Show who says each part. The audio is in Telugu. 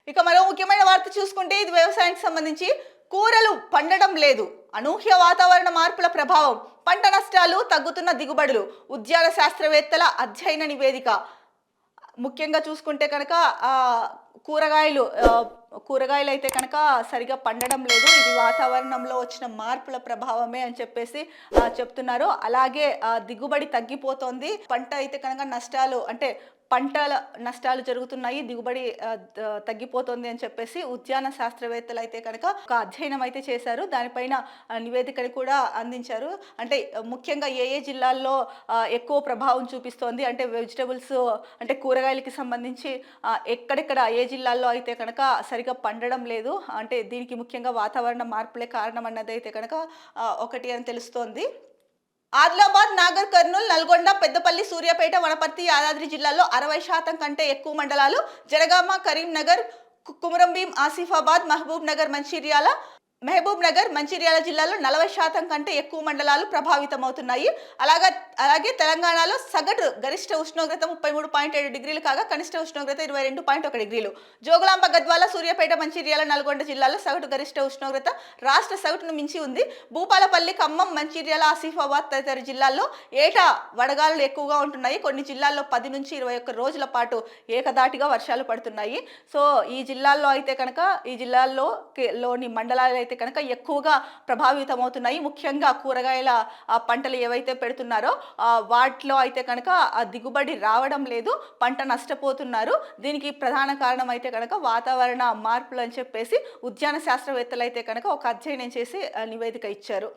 Speaker 1: ఇక మరో ముఖ్యమైన వార్త చూసుకుంటే ఇది వ్యవసాయానికి సంబంధించి కూరలు పండడం లేదు. అనూహ్య వాతావరణ మార్పుల ప్రభావం, పంట నష్టాలు, తగ్గుతున్న దిగుబడులు, ఉద్యాన శాస్త్రవేత్తల అధ్యయన నివేదిక. ముఖ్యంగా చూసుకుంటే కనుక కూరగాయలు కూరగాయలు అయితే కనుక సరిగా పండడం లేదు. ఇది వాతావరణంలో వచ్చిన మార్పుల ప్రభావమే అని చెప్పేసి చెప్తున్నారు. అలాగే దిగుబడి తగ్గిపోతోంది. పంట అయితే కనుక నష్టాలు అంటే పంటల నష్టాలు జరుగుతున్నాయి, దిగుబడి తగ్గిపోతుంది అని చెప్పేసి ఉద్యాన శాస్త్రవేత్తలు అయితే కనుక ఒక అధ్యయనం అయితే చేశారు. దానిపైన నివేదికని కూడా అందించారు. అంటే ముఖ్యంగా ఏ ఏ జిల్లాల్లో ఎక్కువ ప్రభావం చూపిస్తోంది అంటే వెజిటబుల్స్ అంటే కూరగాయలకి సంబంధించి ఎక్కడెక్కడ ఏ జిల్లాల్లో అయితే కనుక సరిగా పండడం లేదు, అంటే దీనికి ముఖ్యంగా వాతావరణ మార్పులే కారణం అన్నది అయితే కనుక ఒకటి అని తెలుస్తోంది. ఆదిలాబాద్, నాగర్ కర్నూల్, నల్గొండ, పెద్దపల్లి, సూర్యాపేట, వనపర్తి, యాదాద్రి జిల్లాల్లో 60% కంటే ఎక్కువ మండలాలు, జనగామ, కరీంనగర్, కుమరంభీం, ఆసిఫాబాద్, మహబూబ్ నగర్, మంచిర్యాల జిల్లాలో 40% కంటే ఎక్కువ మండలాలు ప్రభావితమవుతున్నాయి. అలాగే తెలంగాణలో సగటు గరిష్ట ఉష్ణోగ్రత 33.7 డిగ్రీలు కాగా కనిష్ట ఉష్ణోగ్రత 22.1 డిగ్రీలు. జోగులాంబ, గద్వాల, సూర్యాపేట, మంచిర్యాల, నల్గొండ జిల్లాలో సగటు గరిష్ట ఉష్ణోగ్రత రాష్ట్ర సగటును మించి ఉంది. భూపాలపల్లి, ఖమ్మం, మంచిర్యాల, ఆసిఫాబాద్ తదితర జిల్లాల్లో ఏటా వడగాలులు ఎక్కువగా ఉంటున్నాయి. కొన్ని జిల్లాల్లో 10 నుంచి 21 రోజుల పాటు ఏకదాటిగా వర్షాలు పడుతున్నాయి. సో ఈ జిల్లాల్లో అయితే కనుక ఈ జిల్లాల్లోని మండలాలు అయితే కనుక ఎక్కువగా ప్రభావితమవుతున్నాయి. ముఖ్యంగా కూరగాయల పంటలు ఏవైతే పెడుతున్నారో వాటిలో అయితే కనుక దిగుబడి రావడం లేదు, పంట నష్టపోతున్నారు. దీనికి ప్రధాన కారణం అయితే కనుక వాతావరణ మార్పులు అని చెప్పేసి ఉద్యాన శాస్త్రవేత్తలు అయితే కనుక ఒక అధ్యయనం చేసి నివేదిక ఇచ్చారు.